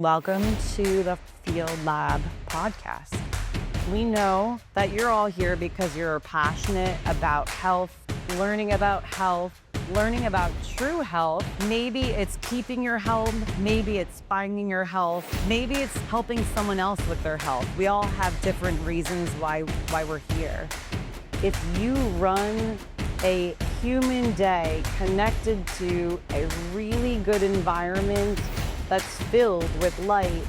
Welcome to the Field Lab podcast. We know that you're all here because you're passionate about health, learning about true health. Maybe it's keeping your health, maybe it's finding your health, maybe it's helping someone else with their health. We all have different reasons why we're here. If you run a human day connected to a really good environment that's filled with light,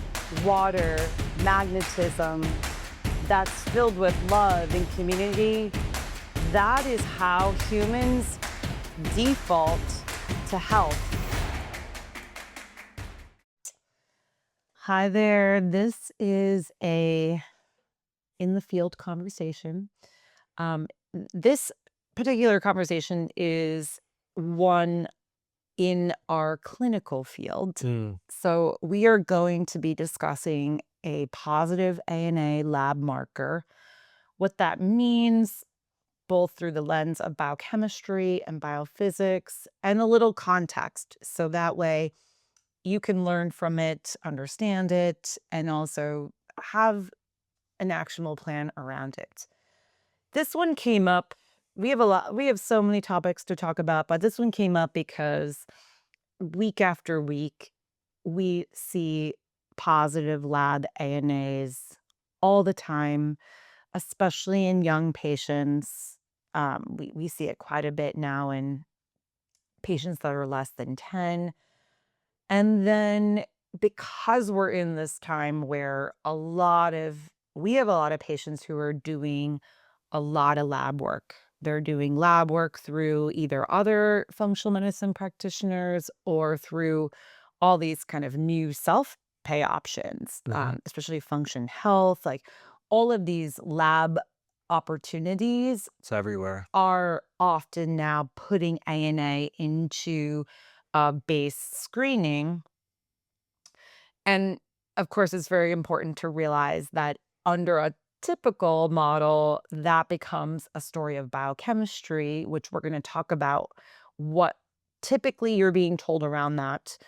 water, magnetism, that's filled with love and community, that is how humans default to health. Hi there, this is a in the field conversation. This particular conversation is one in our clinical field. So we are going to be discussing a positive ANA lab marker, what that means, both through the lens of biochemistry and biophysics, and a little context. So that way you can learn from it, understand it, and also have an actionable plan around it. This one came up. We have so many topics to talk about, but this one came up because week after week, we see positive lab ANAs all the time, especially in young patients. We see it quite a bit now in patients that are less than 10. And then because we're in this time where we have a lot of patients who are doing a lot of lab work. They're doing lab work through either other functional medicine practitioners or through all these kind of new self-pay options, especially Function Health. Like all of these lab opportunities It's everywhere. are often now putting ANA into base screening. And of course, it's very important to realize that under a typical model, that becomes a story of biochemistry, which we're going to talk about what typically you're being told around that.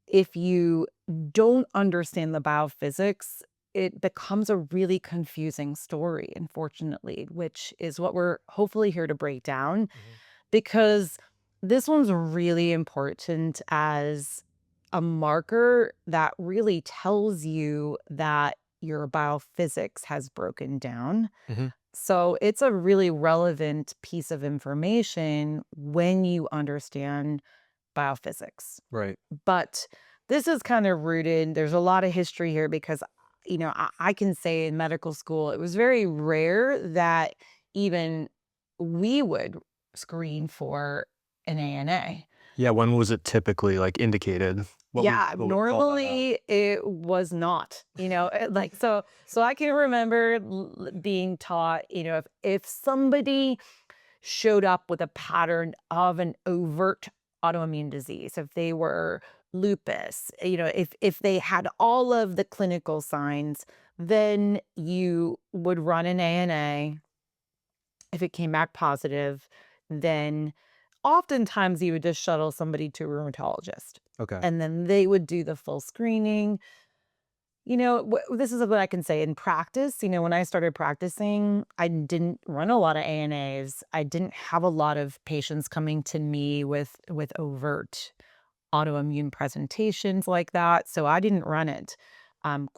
If you don't understand the biophysics, it becomes a really confusing story, unfortunately, which is what we're hopefully here to break down, because this one's really important as a marker that really tells you that your biophysics has broken down. Mhm. So it's a really relevant piece of information when you understand biophysics. Right. But this is kind of rooted, there's a lot of history here because, I can say in medical school, it was very rare that even we would screen for an ANA. Yeah, when was it typically, indicated? Yeah, What would call that out? normally it was not, like, so I can remember being taught, if somebody showed up with a pattern of an overt autoimmune disease, if they were lupus, if they had all of the clinical signs, then you would run an ANA. If it came back positive, then oftentimes you would just shuttle somebody to a rheumatologist, Okay. and then they would do the full screening. This is what I can say in practice. When I started practicing, I didn't run a lot of ANAs. I didn't have a lot of patients coming to me with overt autoimmune presentations like that, so I didn't run it. Um,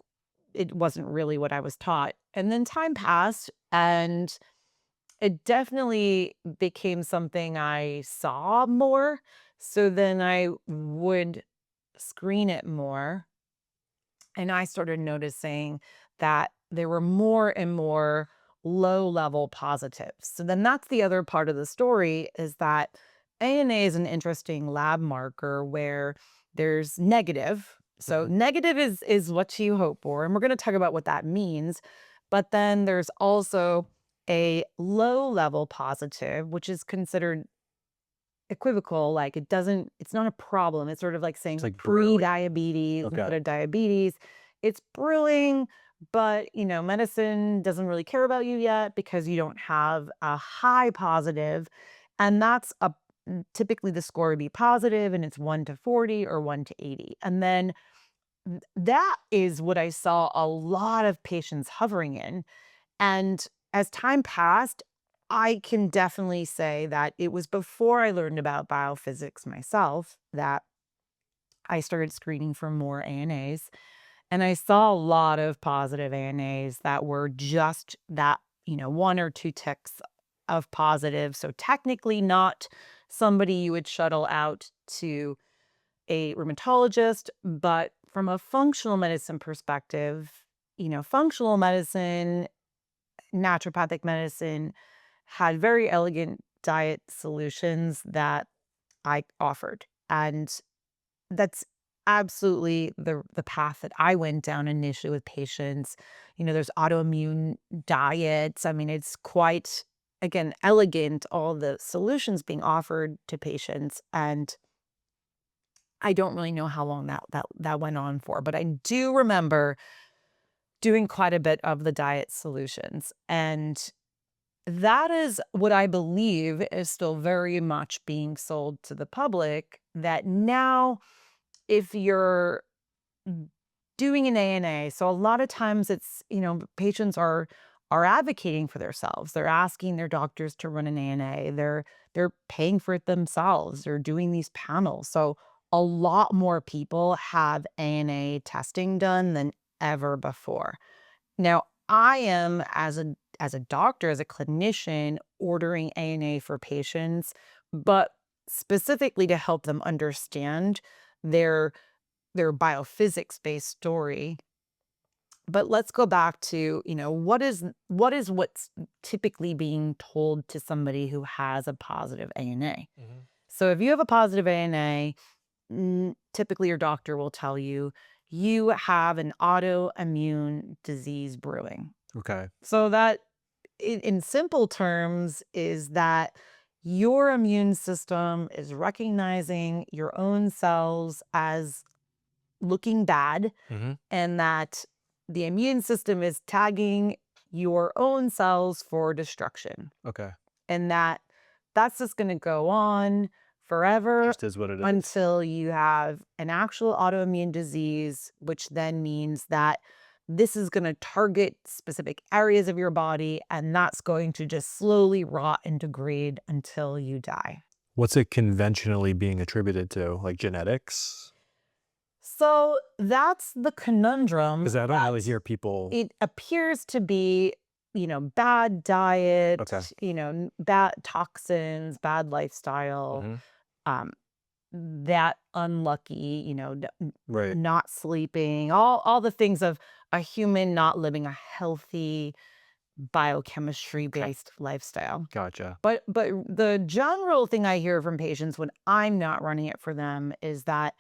it wasn't really what I was taught. And then time passed, and it definitely became something I saw more. So then I would screen it more. And I started noticing that there were more and more low level positives. So then that's the other part of the story, is that ANA is an interesting lab marker where there's negative. So Mhm. negative is what you hope for. And we're going to talk about what that means. But then there's also a low level positive, which is considered equivocal, like it's not a problem. It's sort of like It's saying like brewing. pre-diabetes Okay. instead of diabetes. It's brewing, but medicine doesn't really care about you yet because you don't have a high positive. And that's typically the score would be positive, and it's 1 to 40 or 1 to 80. And then that is what I saw a lot of patients hovering in. And as time passed, I can definitely say that it was before I learned about biophysics myself that I started screening for more ANAs. And I saw a lot of positive ANAs that were just that, one or two ticks of positive. So technically not somebody you would shuttle out to a rheumatologist, but from a functional medicine perspective, functional medicine, naturopathic medicine had very elegant diet solutions that I offered. And that's absolutely the path that I went down initially with patients. There's autoimmune diets. I mean, it's quite, again, elegant, all the solutions being offered to patients. And I don't really know how long that went on for, but I do remember doing quite a bit of the diet solutions. And that is what I believe is still very much being sold to the public, that now if you're doing an ANA, so a lot of times it's, patients are advocating for themselves. They're asking their doctors to run an ANA. They're paying for it themselves. They're doing these panels. So a lot more people have ANA testing done than ever before. Now, I am as a doctor, as a clinician, ordering ANA for patients, but specifically to help them understand their biophysics-based story. But let's go back to, what's typically being told to somebody who has a positive ANA. Mhm. So if you have a positive ANA, typically your doctor will tell you you have an autoimmune disease brewing. Okay. So that in simple terms is that your immune system is recognizing your own cells as looking bad, Mhm. and that the immune system is tagging your own cells for destruction, Okay. and that's just going to go on forever Just is what it is. until you have an actual autoimmune disease, which then means that this is going to target specific areas of your body, and that's going to just slowly rot and degrade until you die. What's it conventionally being attributed to? Like genetics? So that's the conundrum Because I don't really that hear people. it appears to be, bad diet, Okay. bad toxins, bad lifestyle, Mhm. um, that unlucky, Right. not sleeping, all the things of a human not living a healthy biochemistry-based lifestyle. Gotcha. But the general thing I hear from patients when I'm not running it for them is that,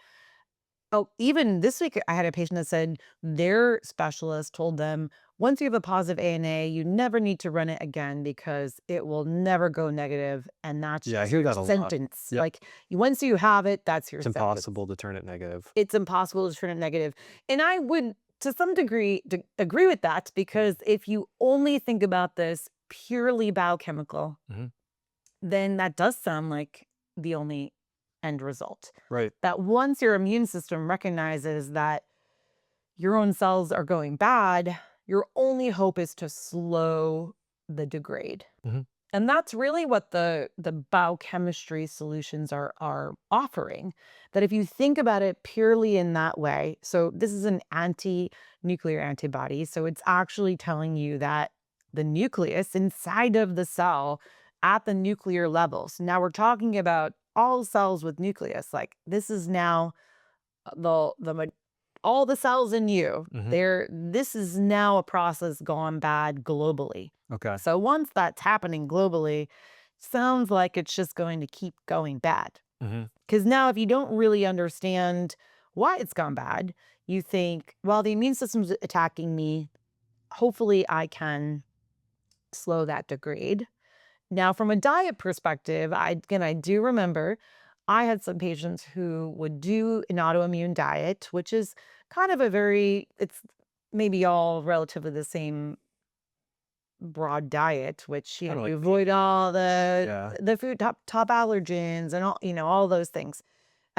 oh, even this week, I had a patient that said their specialist told them, once you have a positive ANA, you never need to run it again because it will never go negative, and that's Yeah, I just hear your that a lot. sentence. Yep. Like, once you have it, that's your It's sentence. impossible to turn it negative. It's impossible to turn it negative. And I would, to some degree, agree with that, because if you only think about this purely biochemical, Mhm. then that does sound like the only end result. Right. That once your immune system recognizes that your own cells are going bad, your only hope is to slow the degrade. Mhm. And that's really what the biochemistry solutions are offering. That if you think about it purely in that way, so this is an anti-nuclear antibody, so it's actually telling you that the nucleus inside of the cell at the nuclear level. So now we're talking about all cells with nucleus. Like, this is now all the cells in you. Mhm. This is now a process gone bad globally. Okay. So once that's happening globally, sounds like it's just going to keep going bad. Mhm. Because now, if you don't really understand why it's gone bad, you think, well, the immune system's attacking me. Hopefully, I can slow that degrade. Now, from a diet perspective, I do remember I had some patients who would do an autoimmune diet, which is kind of it's maybe all relatively the same broad diet, which, Kinda you like me. avoid all Yeah. the food top allergens and all those things.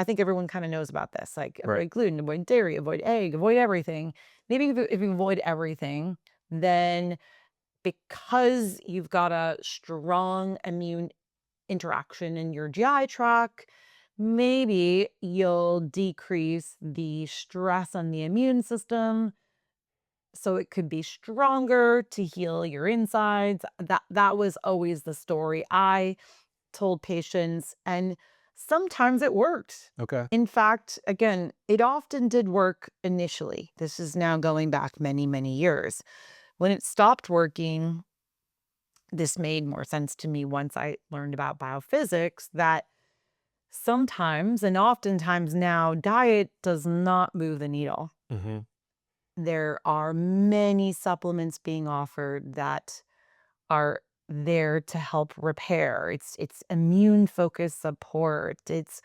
I think everyone kind of knows about this. Like Right. avoid gluten, avoid dairy, avoid egg, avoid everything. Maybe if you avoid everything, then because you've got a strong immune interaction in your GI tract, maybe you'll decrease the stress on the immune system so it could be stronger to heal your insides. That was always the story I told patients, and sometimes it worked. Okay. In fact, again, it often did work initially. This is now going back many, many years. When it stopped working, this made more sense to me once I learned about biophysics that sometimes and oftentimes now diet does not move the needle. Mhm. There are many supplements being offered that are there to help repair. It's immune focused support. It's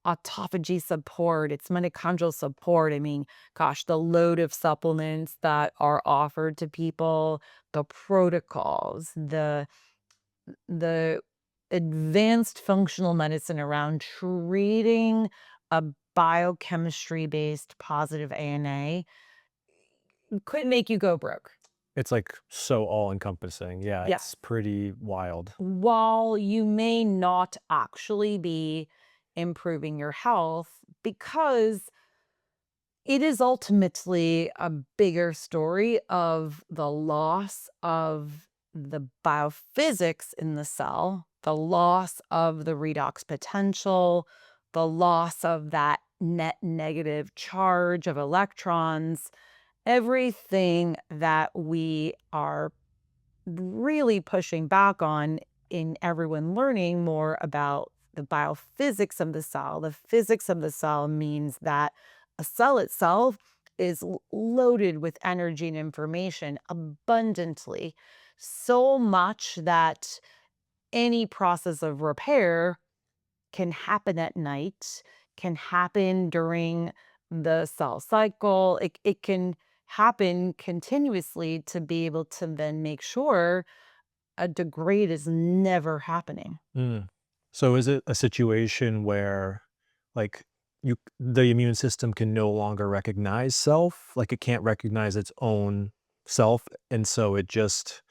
autophagy support. It's mitochondrial support. I mean, gosh, the load of supplements that are offered to people, the protocols, the advanced functional medicine around treating a biochemistry-based positive ANA could make you go broke. It's, like, so all-encompassing. Yeah, Yes. it's pretty wild. While you may not actually be improving your health, because it is ultimately a bigger story of the loss of the biophysics in the cell, the loss of the redox potential, the loss of that net negative charge of electrons, everything that we are really pushing back on in everyone learning more about the biophysics of the cell. The physics of the cell means that a cell itself is loaded with energy and information abundantly, so much that any process of repair can happen at night, can happen during the cell cycle. It can happen continuously to be able to then make sure a degrade is never happening. Mm. So is it a situation where, like, the immune system can no longer recognize self? Like, it can't recognize its own self, and so it just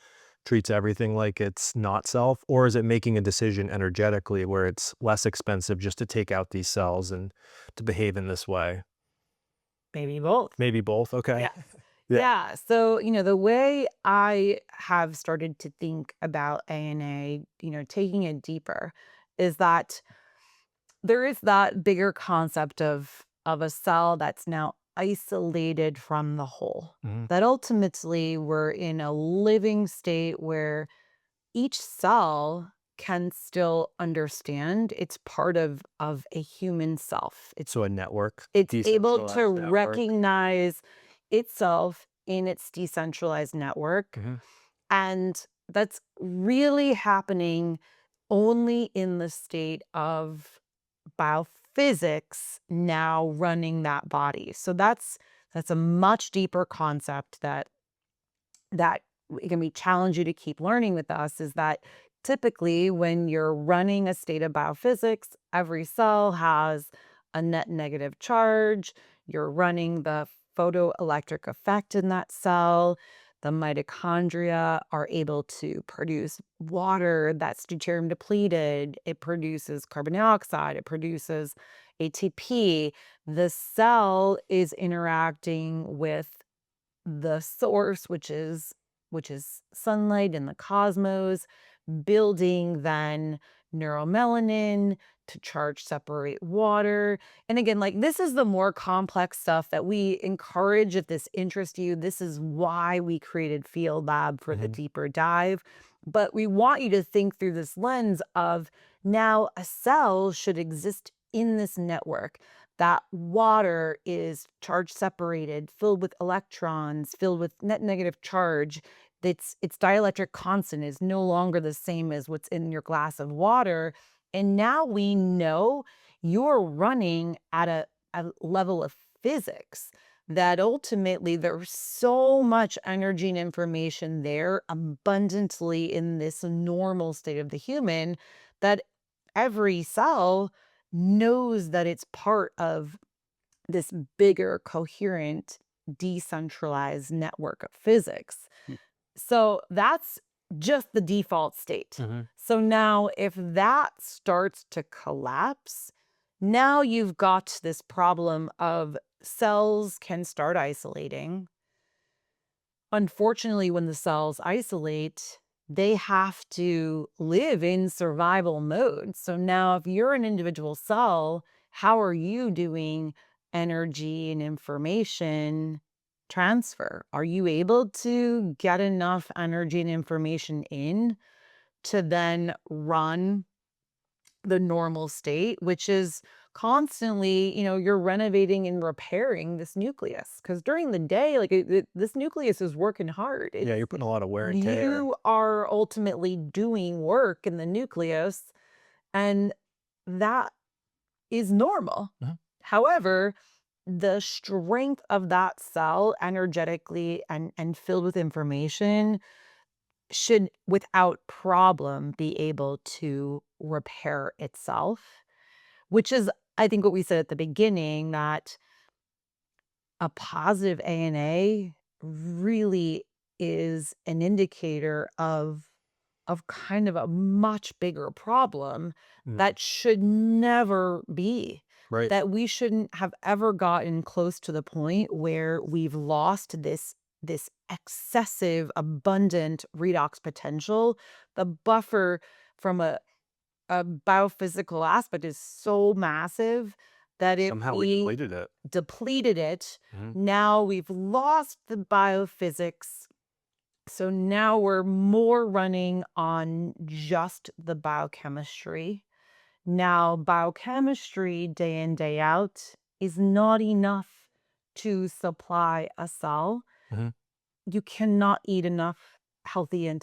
treats everything like it's not self? Or is it making a decision energetically where it's less expensive just to take out these cells and to behave in this way? Maybe both. Maybe both, okay. Yeah. Yeah. Yeah. So, the way I have started to think about ANA, taking it deeper, is that there is that bigger concept of a cell that's now isolated from the whole. Mhm. That ultimately we're in a living state where each cell can still understand it's part of a human self. So a network, It's able to decentralized network. recognize itself in its decentralized network, Mhm. and that's really happening only in the state of biophysics now running that body. So that's a much deeper concept that it can be challenge you to keep learning with us is that typically when you're running a state of biophysics, every cell has a net negative charge. You're running the photoelectric effect in that cell. The mitochondria are able to produce water that's deuterium depleted. It produces carbon dioxide. It produces ATP. The cell is interacting with the source, which is sunlight in the cosmos, building then neuromelanin to charge separate water. And again, like this is the more complex stuff that we encourage if this interests you. This is why we created Field Lab for the Mhm. deeper dive. But we want you to think through this lens of now a cell should exist in this network. That water is charge separated, filled with electrons, filled with net negative charge. Its dielectric constant is no longer the same as what's in your glass of water. And now we know you're running at a level of physics that ultimately there's so much energy and information there abundantly in this normal state of the human that every cell knows that it's part of this bigger, coherent, decentralized network of physics. Mm. So that's just the default state. Mhm. So now, if that starts to collapse, now you've got this problem of cells can start isolating. Unfortunately, when the cells isolate, they have to live in survival mode. So now, if you're an individual cell, how are you doing energy and information transfer? Are you able to get enough energy and information in to then run the normal state, which is constantly, you're renovating and repairing this nucleus? Because during the day, like this nucleus is working hard. Yeah, you're putting a lot of wear and tear. You are ultimately doing work in the nucleus, and that is normal. Mhm. However, the strength of that cell energetically and filled with information should without problem be able to repair itself, which is, I think, what we said at the beginning, that a positive ANA really is an indicator of kind of a much bigger problem Mm. that should never be. Right. That we shouldn't have ever gotten close to the point where we've lost this excessive, abundant redox potential. The buffer from a biophysical aspect is so massive that if Somehow we we depleted it. depleted it, Mhm. now we've lost the biophysics. So now we're more running on just the biochemistry. Now, biochemistry day in, day out is not enough to supply a cell. Mhm. You cannot eat enough healthy or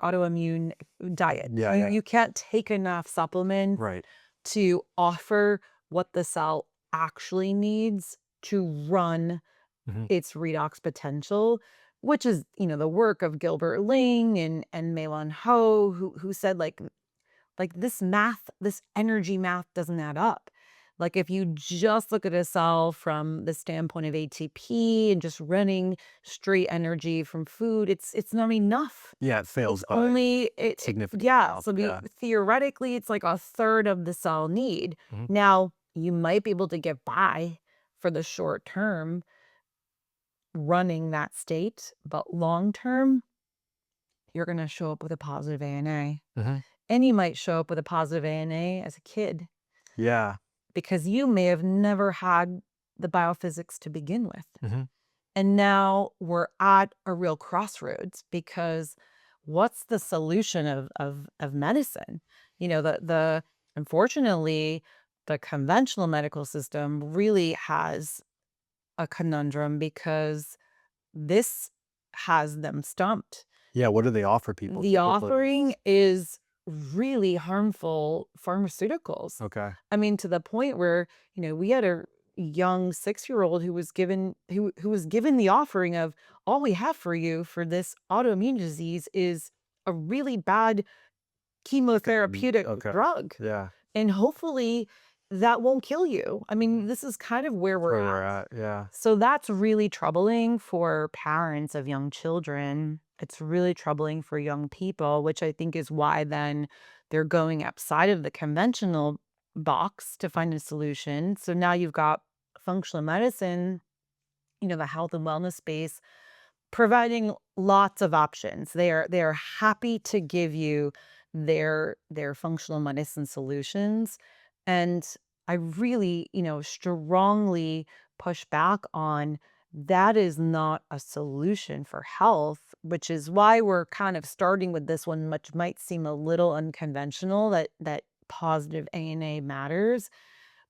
autoimmune diet. Yeah, You yeah. you can't take enough supplements Right. to offer what the cell actually needs to run Mhm. its redox potential, which is, the work of Gilbert Ling and Malin Ho, who said, like this energy math doesn't add up. Like, if you just look at a cell from the standpoint of ATP and just running straight energy from food, it's not enough. Yeah, it fails It's by only significant yeah. amount, So yeah. theoretically, it's like a third of the cell need. Mhm. Now, you might be able to get by for the short term running that state, but long term, you're going to show up with a positive ANA. Mhm. And you might show up with a positive ANA as a kid Yeah. because you may have never had the biophysics to begin with. Mhm. And now we're at a real crossroads because what's the solution of medicine? The unfortunately, the conventional medical system really has a conundrum because this has them stumped. Yeah, what do they offer people The typically? offering is really harmful pharmaceuticals. Okay. I mean, to the point where, we had a young 6-year-old who was given the offering of, all we have for you for this autoimmune disease is a really bad chemotherapeutic Okay. drug. Yeah. And hopefully that won't kill you. I mean, this is kind of where That's we're where we're at. at, yeah. So that's really troubling for parents of young children. It's really troubling for young people, which I think is why then they're going outside of the conventional box to find a solution. So now you've got functional medicine, the health and wellness space providing lots of options. They are happy to give you their functional medicine solutions, and I really, strongly push back on that is not a solution for health, which is why we're kind of starting with this one, which might seem a little unconventional, that positive ANA matters.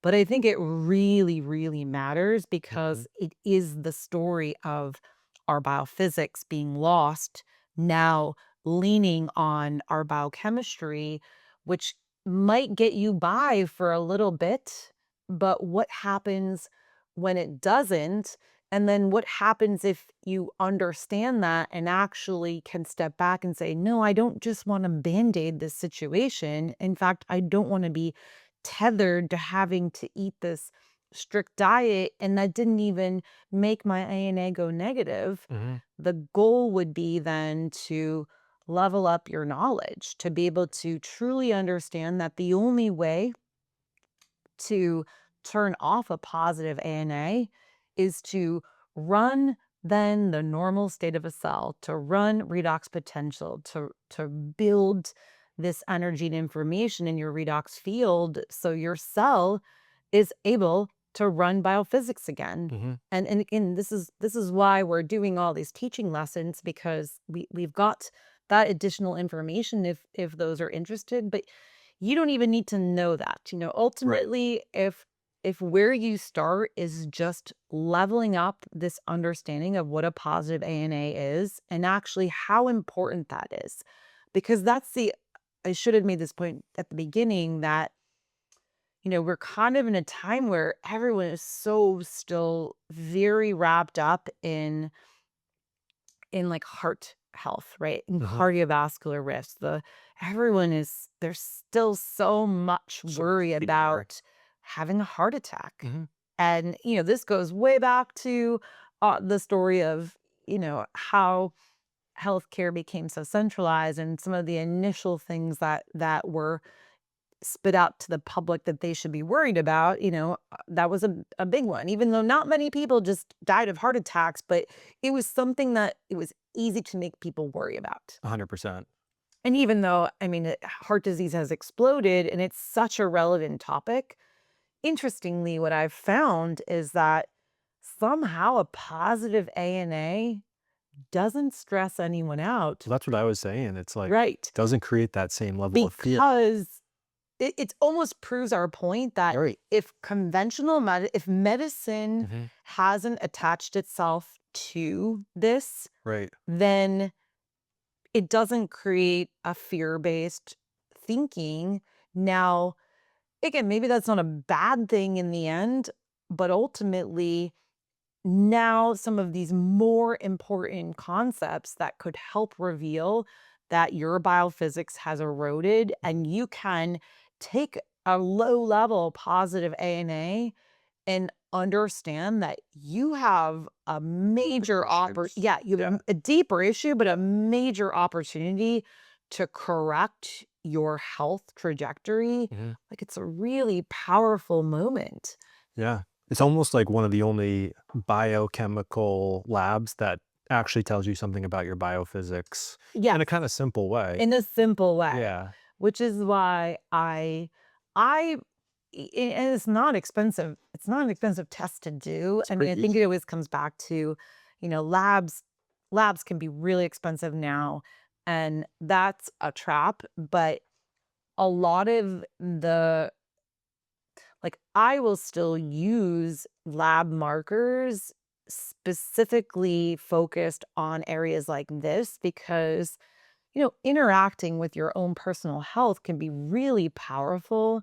But I think it really, really matters Mhm. because it is the story of our biophysics being lost, now leaning on our biochemistry, which might get you by for a little bit. But what happens when it doesn't? And then what happens if you understand that and actually can step back and say, no, I don't just want to band aid this situation. In fact, I don't want to be tethered to having to eat this strict diet, and that didn't even make my ANA go negative. Mhm. The goal would be then to level up your knowledge, to be able to truly understand that the only way to turn off a positive ANA is to run then the normal state of a cell, to run redox potential, to build this energy and information in your redox field so your cell is able to run biophysics again. Mhm. And again, this is why we're doing all these teaching lessons, because we've got that additional information if those are interested. But you don't even need to know that. Right. Ultimately, if where you start is just leveling up this understanding of what a positive ANA is and actually how important that is. Because I should have made this point at the beginning that, we're kind of in a time where everyone is so still very wrapped up in like heart health, right? And Mhm. cardiovascular risk. There's still so much So much worry fear. about having a heart attack. Mhm. And, this goes way back to the story of, how healthcare became so centralized and some of the initial things that were spit out to the public that they should be worried about. That was a big one, even though not many people just died of heart attacks, but it was something that it was easy to make people worry about. 100%. And even though, I mean, heart disease has exploded and it's such a relevant topic, interestingly, what I've found is that somehow a positive ANA doesn't stress anyone out. Well, that's what I was saying. It's like, Right. doesn't create that same level of fear. Because it almost proves our point that Right. if medicine Mhm. hasn't attached itself to this, Right. then it doesn't create a fear-based thinking. Now, again, maybe that's not a bad thing in the end, but ultimately, now some of these more important concepts that could help reveal that your biophysics has eroded Mhm. and you can take a low level positive ANA and understand that you have a major Issues. you have Yeah. a deeper issue, but a major opportunity to correct your health trajectory. Mhm. Like, it's a really powerful moment. Yeah. It's almost like one of the only biochemical labs that actually tells you something about your biophysics in Yes. a kinda simple way. In a simple way, Yeah. which is why I and it's not an expensive test to do. It's I mean, pretty I think it easy. always comes back to, labs can be really expensive now, and that's a trap, but a lot of I will still use lab markers specifically focused on areas like this because interacting with your own personal health can be really powerful.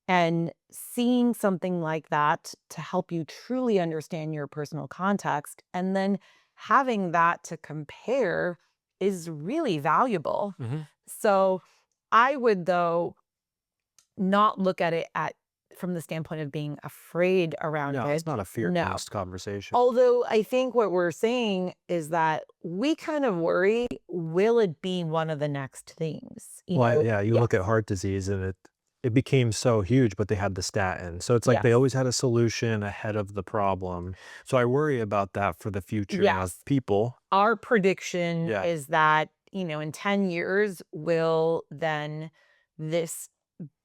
And seeing something like that to help you truly understand your personal context and then having that to compare is really valuable. Mhm. So I would, though, not look at it from the standpoint of being afraid around No, it's it. not a No. fear-based conversation. Although I think what we're saying is that we kind of worry, will it be one of the next things? Well, yeah, you Yes. look at heart disease and it became so huge, but they had the statin. So it's like they Yes. always had a solution ahead of the problem. So I worry about that for the future of Yes. people. Our prediction Yeah. is that, in 10 years, will then this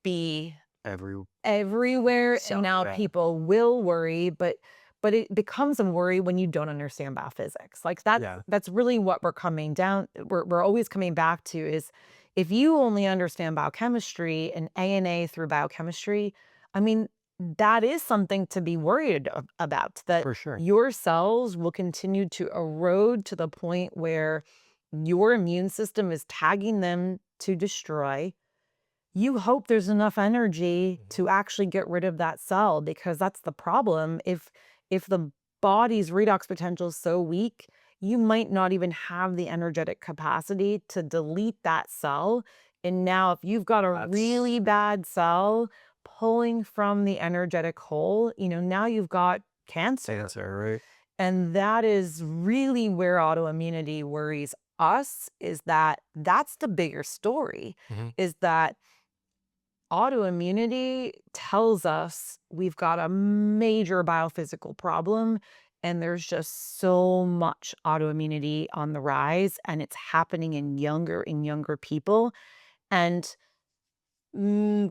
be Every everywhere, and so now yeah. people will worry, but it becomes a worry when you don't understand biophysics. Like, Yeah. that's really what we're always coming back to is if you only understand biochemistry and ANA through biochemistry, I mean, that is something to be worried about, that For sure. your cells will continue to erode to the point where your immune system is tagging them to destroy. You hope there's enough energy Mhm. to actually get rid of that cell, because that's the problem. If the body's redox potential is so weak, you might not even have the energetic capacity to delete that cell. And now if you've got a That's really bad cell, pulling from the energetic whole, now you've got cancer. Cancer, right? And that is really where autoimmunity worries us, is that that's the bigger story, Mhm. is that autoimmunity tells us we've got a major biophysical problem, and there's just so much autoimmunity on the rise, and it's happening in younger and younger people. And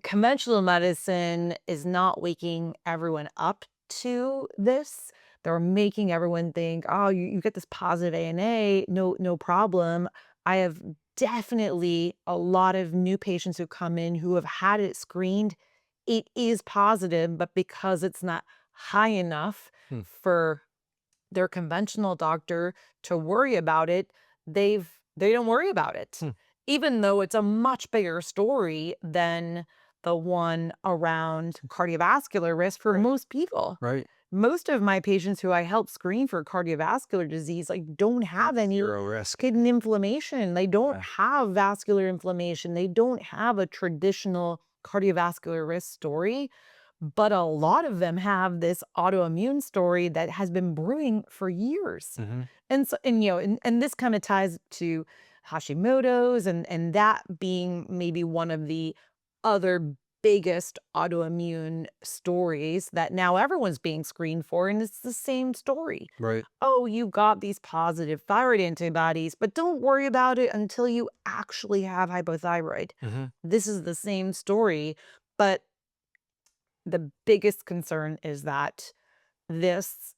conventional medicine is not waking everyone up to this. They're making everyone think, oh, you get this positive ANA, no problem. I have definitely a lot of new patients who come in who have had it screened. It is positive, but because it's not high enough Hmm. for their conventional doctor to worry about it, they don't worry about it. Hmm. Even though it's a much bigger story than the one around cardiovascular risk for most people. Right? Most of my patients who I help screen for cardiovascular disease, don't have any Zero risk. hidden inflammation. They don't Yeah. have vascular inflammation. They don't have a traditional cardiovascular risk story. But a lot of them have this autoimmune story that has been brewing for years. Mhm. And so, and this kind of ties to Hashimoto's and that being maybe one of the other biggest autoimmune stories that now everyone's being screened for, and it's the same story. Right. Oh, you got these positive thyroid antibodies, but don't worry about it until you actually have hypothyroid. Mhm. This is the same story, but the biggest concern is that this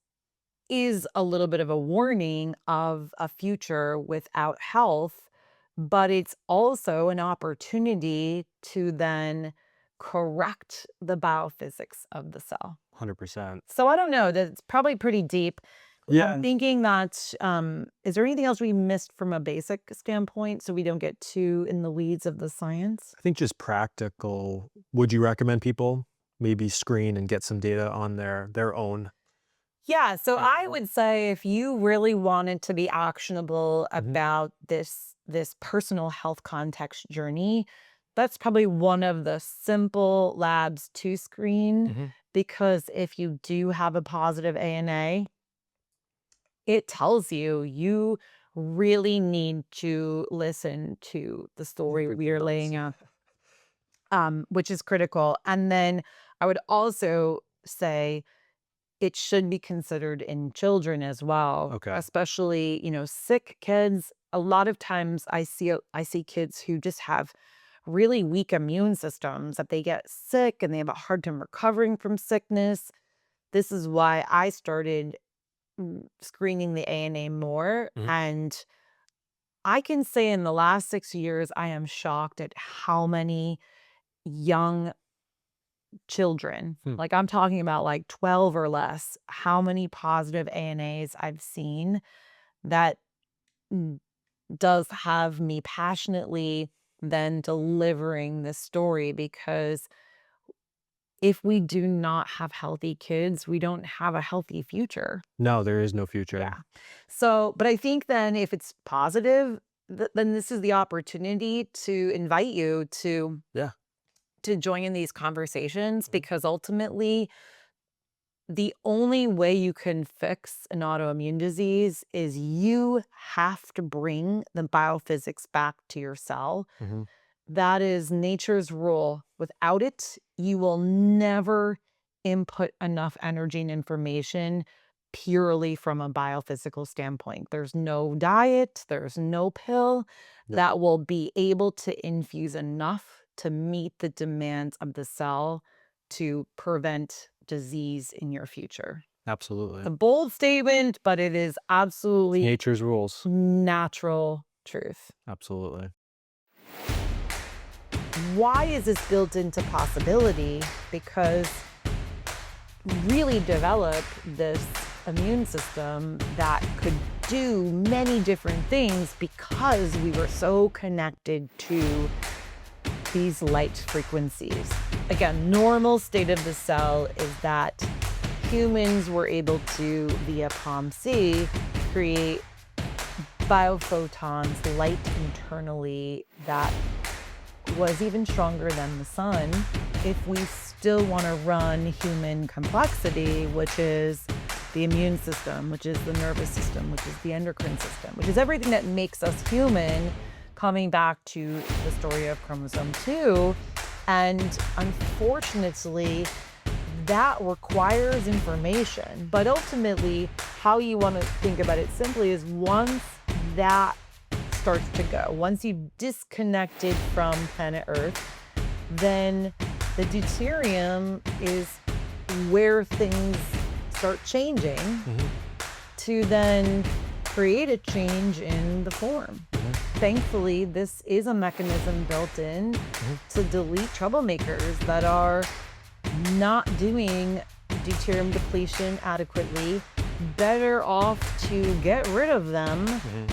is a little bit of a warning of a future without health, but it's also an opportunity to then correct the biophysics of the cell. 100%. So I don't know, that's probably pretty deep. I'm Yeah. thinking that, is there anything else we missed from a basic standpoint so we don't get too in the weeds of the science? I think just practical. Would you recommend people maybe screen and get some data on their own? Yeah, so Yeah. I would say if you really wanted to be actionable Mhm. about this personal health context journey, that's probably one of the simple labs to screen, Mhm. because if you do have a positive ANA, it tells you really need to listen to the story we Everything are else. laying out, which is critical. And then I would also say it should be considered in children as well, Okay. especially, sick kids. A lot of times I see kids who just have really weak immune systems, that they get sick and they have a hard time recovering from sickness. This is why I started screening the ANA more. Mhm. And I can say in the last 6 years, I am shocked at how many young children, Hmm. like I'm talking about like 12 or less, how many positive ANAs I've seen that mm, does have me passionately then delivering this story, because if we do not have healthy kids, we don't have a healthy future. No, there is no future. Yeah. So, but I think then if it's positive, then this is the opportunity to invite you Yeah. to join in these conversations, Mhm. because ultimately the only way you can fix an autoimmune disease is you have to bring the biophysics back to your cell. Mhm. That is nature's rule. Without it, you will never input enough energy and information purely from a biophysical standpoint. There's no diet, there's no pill Yep. that will be able to infuse enough to meet the demands of the cell to prevent disease in your future. Absolutely. A bold statement, but it is It's absolutely nature's rules. natural truth. Absolutely. Why is this built into possibility? Because really develop this immune system that could do many different things because we were so connected to these light frequencies. Again, normal state of the cell is that humans were able to, via POMC, create biophotons, light internally, that was even stronger than the sun if we still want to run human complexity, which is the immune system, which is the nervous system, which is the endocrine system, which is everything that makes us human, coming back to the story of chromosome 2. And unfortunately, that requires information. But ultimately, how you want to think about it simply is once that starts to go, once you've disconnected from planet Earth, then the deuterium is where things start changing to then create a change in the form. Thankfully, this is a mechanism built in to delete troublemakers that are not doing deuterium depletion adequately. Better off to get rid of them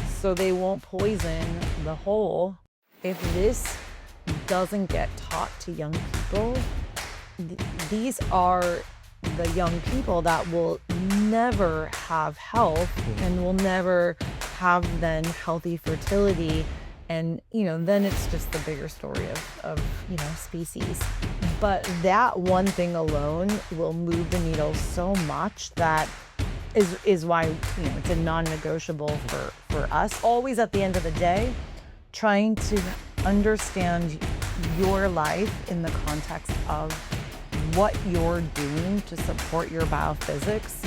so they won't poison the whole. If this doesn't get taught to young people, these are the young people that will never have health and will never have then healthy fertility. And, then it's just the bigger story of species. But that one thing alone will move the needle so much that is why, it's a non-negotiable for us. Always at the end of the day, trying to understand your life in the context of what you're doing to support your biophysics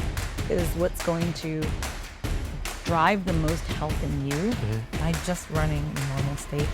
is what's going to drive the most health in you by just running a normal state.